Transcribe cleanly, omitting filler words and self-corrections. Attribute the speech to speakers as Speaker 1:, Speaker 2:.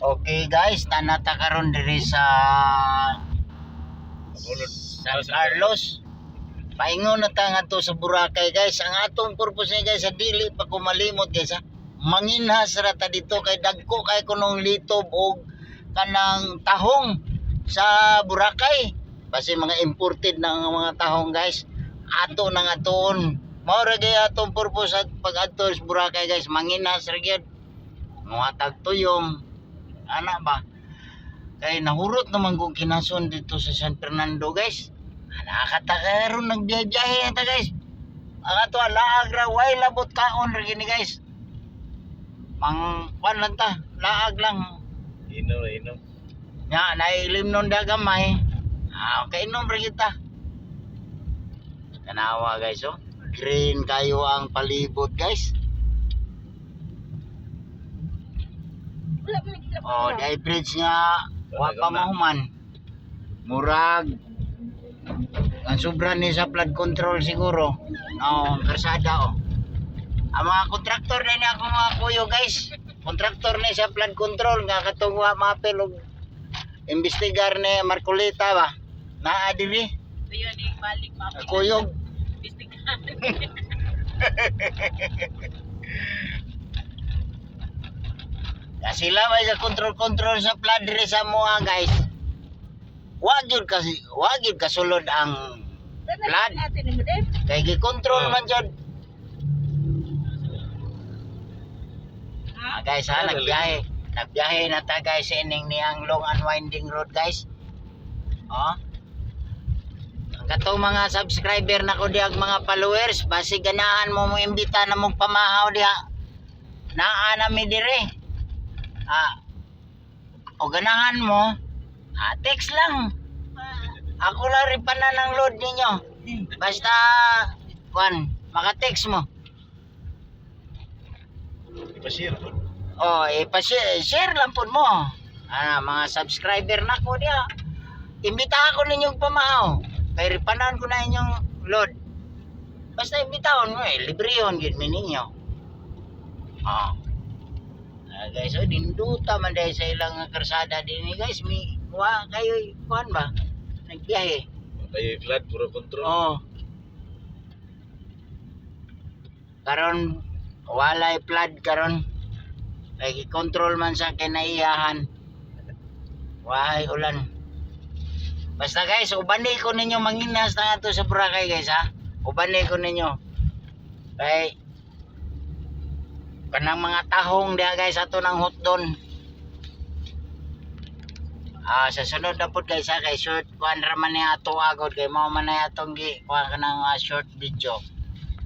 Speaker 1: Okay guys, nanata karon diri sa San Carlos. Paingon na ta ngadto sa Boracay guys. Ang atong purpose ni guys sa dili pa ko malimot guys ha. Manginhas ra ta dito kay dagko kay kunong litob og kanang tahong sa Boracay. Basi mga imported na mga tahong guys. Ato nang aton. Mao ra gyud atong purpose at pag-adto sa Boracay guys, manginhas ra gyud. Muhatag tuyong ana ba? Kay nahurot naman kong kinason dito sa San Fernando guys. Nakakatakaron nagbiyahe ta guys. Ang ato laag ra way labot kaon ra gini guys. Pang kwan lang ta, laag lang.
Speaker 2: Inom.
Speaker 1: Nya nailim nun dagamay. Okay inom ra kita. Tanawa guys oh. Green kayo ang palibot guys. Oh, di bridge nga wa pa mahuman. Murag ang sobra ni sa flood control siguro. Oh, karsada oh. Ang mga kontraktor din ako mga kuyo guys. Kontraktor ni sa flood control nga katong wa mapil og investigar ni Marcolita ba. Naa diri.
Speaker 3: Tuyo ni balik mapil.
Speaker 1: Kuyog.
Speaker 3: Investigar.
Speaker 1: Sila may sa control sa flood diri sa moa guys. Wag yun kasulod ang flood. Kay gi-control man jud. Guys ha, nagbiyahe na ta guys sa ining niyang long and winding road guys. Oh. Ang katong mga subscriber na ko diag mga followers, basi ganahan mo mo imbita na mong pamahaw diha. Naa na mi dire. O ganahan mo, text lang. Ako lang rin pa na ng load ninyo. Basta, maka-text mo.
Speaker 2: Ipashare po.
Speaker 1: Share lang po mo. Mga subscriber na ko diya. Imbitahan ko ninyong pamahaw. Kaya ripanan ko na inyong load. Basta imbitahon mo libre yun, yun ninyo. Guys, dinduta man dahil sa ilang karsada din guys. Kayo, kuhan ba? Nagbiyahe.
Speaker 2: Kayo flood, puro control.
Speaker 1: Oo. Karon, walay flood karon. Kaya control man sa kinaiyahan. Wahay ulan. Basta guys, ubani ko ninyo manginas na ito sa Boracay guys ha. Ubani ko ninyo. Kaya, kanang mga tahong diha guys ato nang hotdon. Sa sunod na pud guys ha, kay short kuan ra man ni ato agod kay mao man ay atong gi kuan kanang short video.